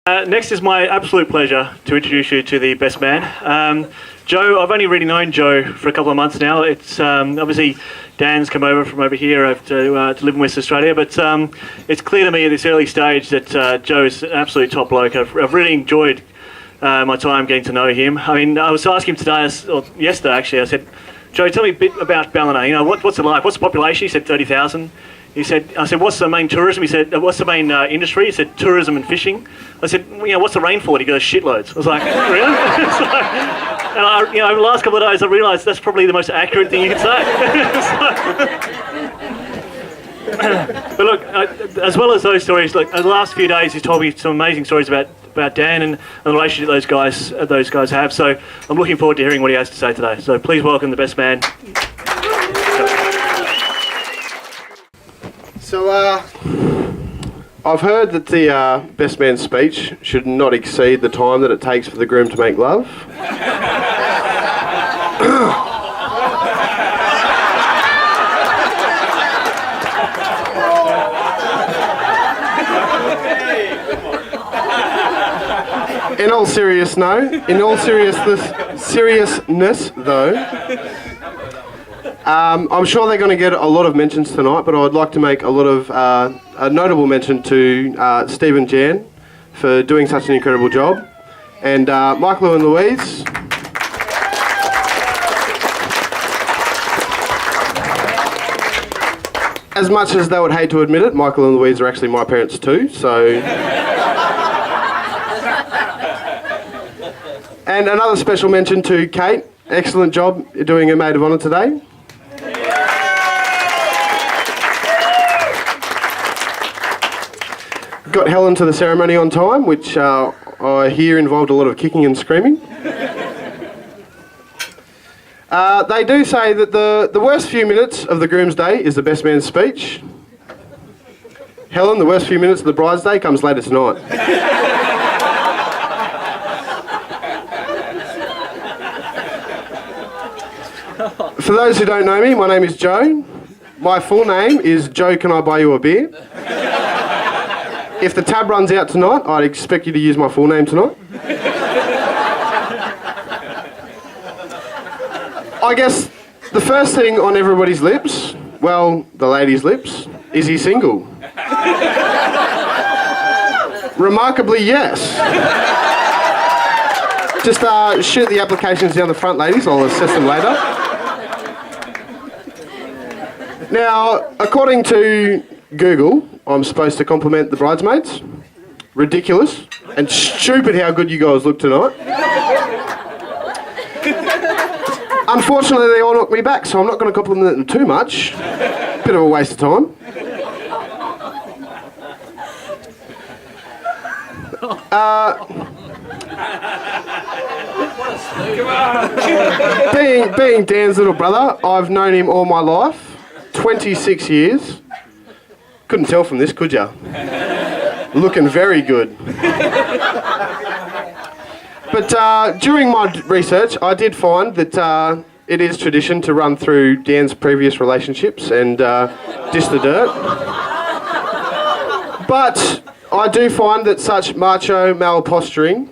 Next is my absolute pleasure to introduce you to the best man. Joe, I've only really known Joe for a couple of months now. It's obviously Dan's come over from over here to live in West Australia, but it's clear to me at this early stage that Joe's an absolute top bloke. I've really enjoyed my time getting to know him. I mean, I was asking him today, or yesterday actually, I said, Joe, tell me a bit about Ballina. You know, what's it like? What's the population? He said 30,000. I said, what's the main tourism? He said, what's the main industry? He said, tourism and fishing. I said, what's the rainfall? He goes, shitloads. I was like, really? And over the last couple of days, I realised that's probably the most accurate thing you could say. But look, as well as those stories, look, the last few days he's told me some amazing stories about Dan and the relationship those guys have. So I'm looking forward to hearing what he has to say today. So please welcome the best man. So, I've heard that the best man speech should not exceed the time that it takes for the groom to make love. In all seriousness though, I'm sure they're going to get a lot of mentions tonight, but I would like to make a lot of a notable mention to Steve and Jan for doing such an incredible job, and Michael and Louise. As much as they would hate to admit it, Michael and Louise are actually my parents too, so... And another special mention to Kate. Excellent job doing a maid of honour today. Got Helen to the ceremony on time, which I hear involved a lot of kicking and screaming. They do say that the worst few minutes of the groom's day is the best man's speech. Helen, the worst few minutes of the bride's day comes later tonight. For those who don't know me, my name is Joe. My full name is Joe, can I buy you a beer? If the tab runs out tonight, I'd expect you to use my full name tonight. I guess the first thing on everybody's lips, well, the ladies' lips, is he single? Remarkably, yes. Just shoot the applications down the front, ladies. I'll assess them later. Now, according to Google, I'm supposed to compliment the bridesmaids. Ridiculous and stupid how good you guys look tonight. Unfortunately, they all knocked me back, so I'm not going to compliment them too much. Bit of a waste of time. Being Dan's little brother, I've known him all my life. 26 years. Couldn't tell from this, could ya? Looking very good. But during my research, I did find that it is tradition to run through Dan's previous relationships and dish the dirt. But I do find that such macho male posturing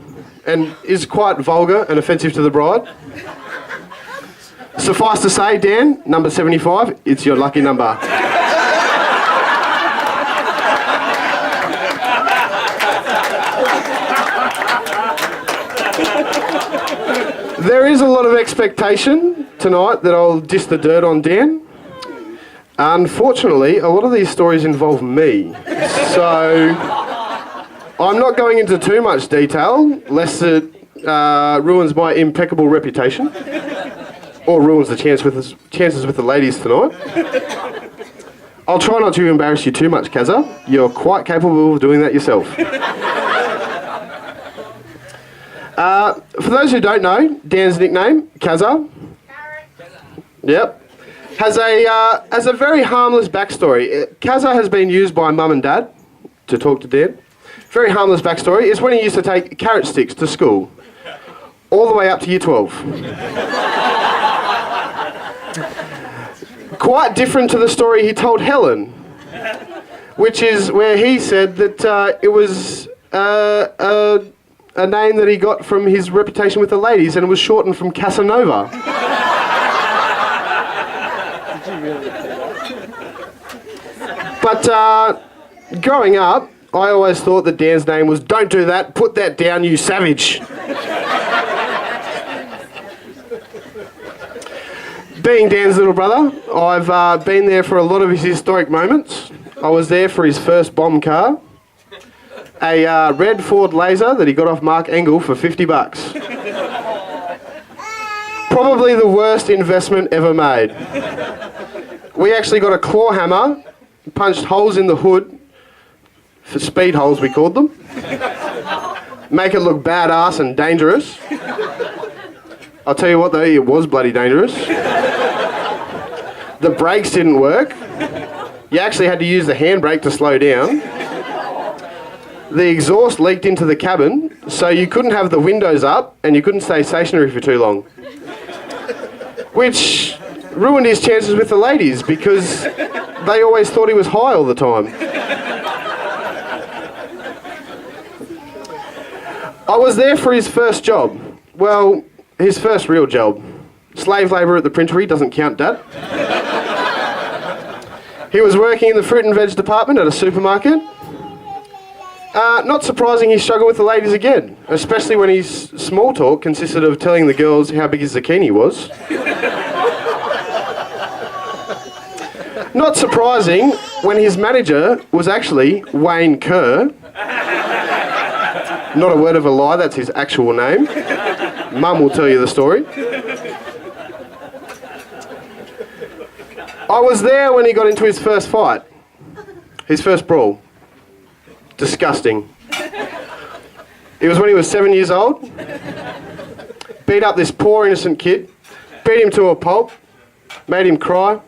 is quite vulgar and offensive to the bride. Suffice to say, Dan, number 75, it's your lucky number. There is a lot of expectation tonight that I'll dish the dirt on Dan. Unfortunately, a lot of these stories involve me. So I'm not going into too much detail, lest it ruins my impeccable reputation. Or ruins the chances with the ladies tonight. I'll try not to embarrass you too much, Kazza. You're quite capable of doing that yourself. For those who don't know, Dan's nickname, Kazza. Yep. Has a very harmless backstory. Kazza has been used by Mum and Dad to talk to Dan. Very harmless backstory is when he used to take carrot sticks to school, all the way up to year 12. Quite different to the story he told Helen, which is where he said that it was a name that he got from his reputation with the ladies, and it was shortened from Casanova. But growing up, I always thought that Dan's name was "Don't do that, put that down, you savage." Being Dan's little brother, I've been there for a lot of his historic moments. I was there for his first bomb car, a red Ford Laser that he got off Mark Engel for $50. Probably the worst investment ever made. We actually got a claw hammer, punched holes in the hood, for speed holes we called them, make it look badass and dangerous. I'll tell you what though, it was bloody dangerous. The brakes didn't work. You actually had to use the handbrake to slow down. The exhaust leaked into the cabin, so you couldn't have the windows up and you couldn't stay stationary for too long. Which ruined his chances with the ladies because they always thought he was high all the time. I was there for his first job. Well, his first real job. Slave labour at the printery doesn't count, Dad. He was working in the fruit and veg department at a supermarket. Not surprising he struggled with the ladies again, especially when his small talk consisted of telling the girls how big his zucchini was. Not surprising when his manager was actually Wayne Kerr. Not a word of a lie, that's his actual name. Mum will tell you the story. I was there when he got into his first fight. His first brawl. Disgusting. It was when he was 7 years old. Beat up this poor innocent kid. Beat him to a pulp. Made him cry.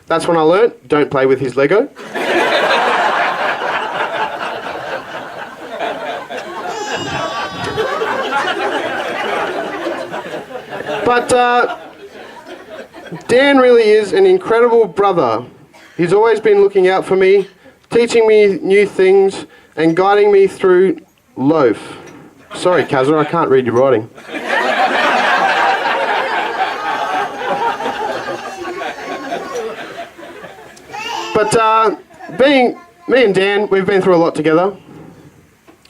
That's when I learnt, don't play with his Lego. But Dan really is an incredible brother. He's always been looking out for me, teaching me new things, and guiding me through loaf. Sorry, Kazza, I can't read your writing. But being me and Dan, we've been through a lot together.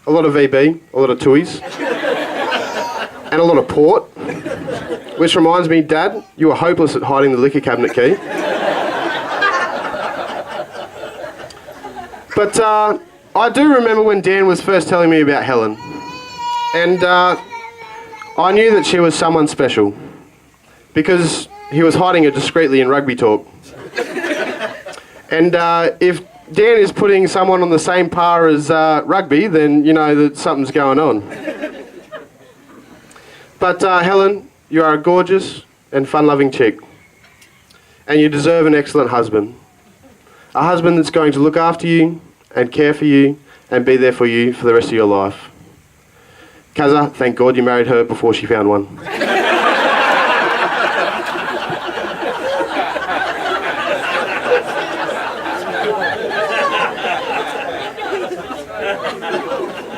A lot of VB, a lot of tuies, and a lot of port. Which reminds me, Dad, you were hopeless at hiding the liquor cabinet key. But I do remember when Dan was first telling me about Helen. And I knew that she was someone special. Because he was hiding her discreetly in rugby talk. And if Dan is putting someone on the same par as rugby, then you know that something's going on. But Helen, you are a gorgeous and fun-loving chick. And you deserve an excellent husband. A husband that's going to look after you and care for you and be there for you for the rest of your life. Kazza, thank God you married her before she found one.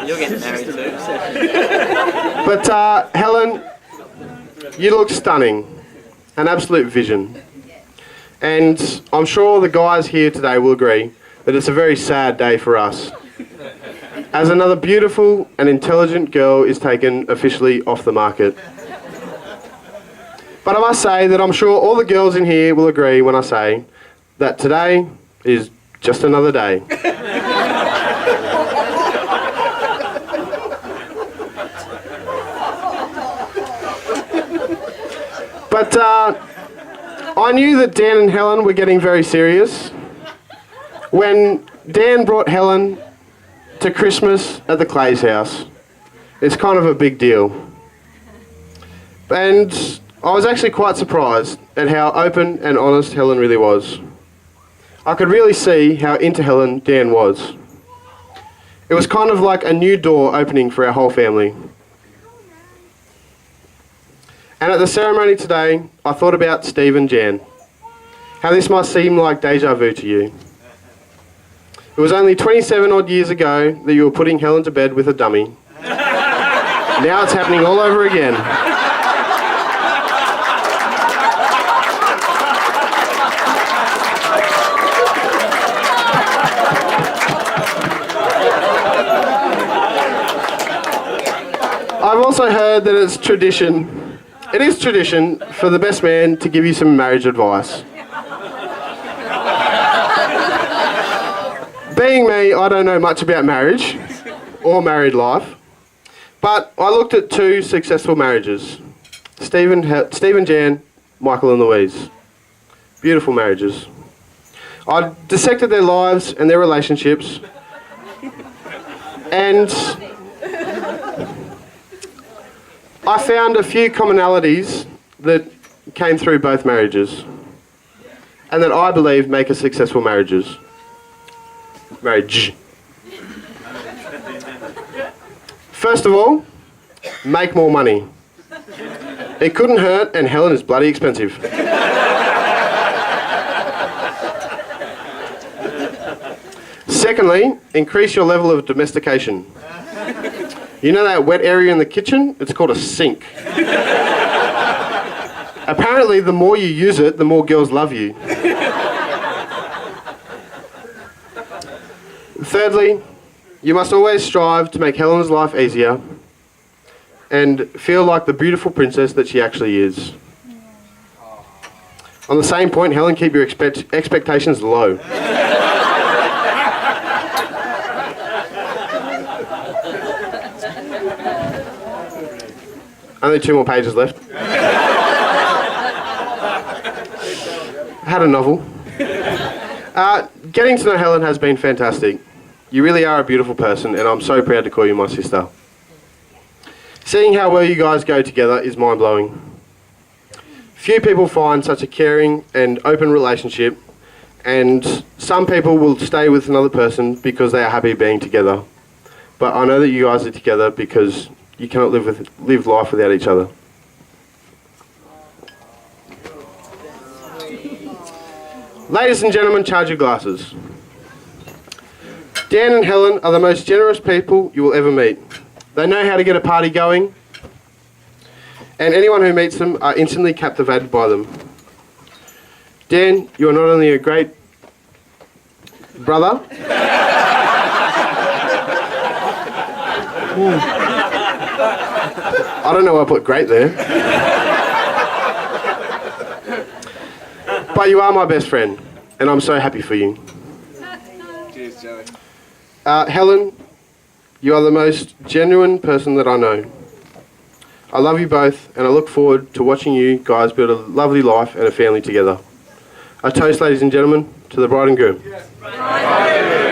You're getting married too. But Helen, you look stunning. An absolute vision. And I'm sure the guys here today will agree that it's a very sad day for us, as another beautiful and intelligent girl is taken officially off the market. But I must say that I'm sure all the girls in here will agree when I say that today is just another day. But I knew that Dan and Helen were getting very serious when Dan brought Helen to Christmas at the Clay's house. It's kind of a big deal. And I was actually quite surprised at how open and honest Helen really was. I could really see how into Helen Dan was. It was kind of like a new door opening for our whole family. And at the ceremony today, I thought about Steve and Jan. How this must seem like deja vu to you. It was only 27 odd years ago that you were putting Helen to bed with a dummy. Now it's happening all over again. I've also heard that it is tradition for the best man to give you some marriage advice. Being me, I don't know much about marriage or married life, but I looked at two successful marriages. Stephen, Jan, Michael and Louise. Beautiful marriages. I dissected their lives and their relationships, and I found a few commonalities that came through both marriages and that I believe make a successful marriage. First of all, make more money. It couldn't hurt, and Helen is bloody expensive. Secondly, increase your level of domestication. You know that wet area in the kitchen? It's called a sink. Apparently, the more you use it, the more girls love you. Thirdly, you must always strive to make Helen's life easier and feel like the beautiful princess that she actually is. On the same point, Helen, keep your expectations low. Only 2 more pages left. I had a novel. Getting to know Helen has been fantastic. You really are a beautiful person, and I'm so proud to call you my sister. Seeing how well you guys go together is mind-blowing. Few people find such a caring and open relationship, and some people will stay with another person because they are happy being together. But I know that you guys are together because you cannot live life without each other. Ladies and gentlemen, charge your glasses. Dan and Helen are the most generous people you will ever meet. They know how to get a party going, and anyone who meets them are instantly captivated by them. Dan, you are not only a great brother, I don't know why I put great there. But you are my best friend, and I'm so happy for you. Cheers, Joey. Helen, you are the most genuine person that I know. I love you both, and I look forward to watching you guys build a lovely life and a family together. A toast, ladies and gentlemen, to the bride and groom. Yes.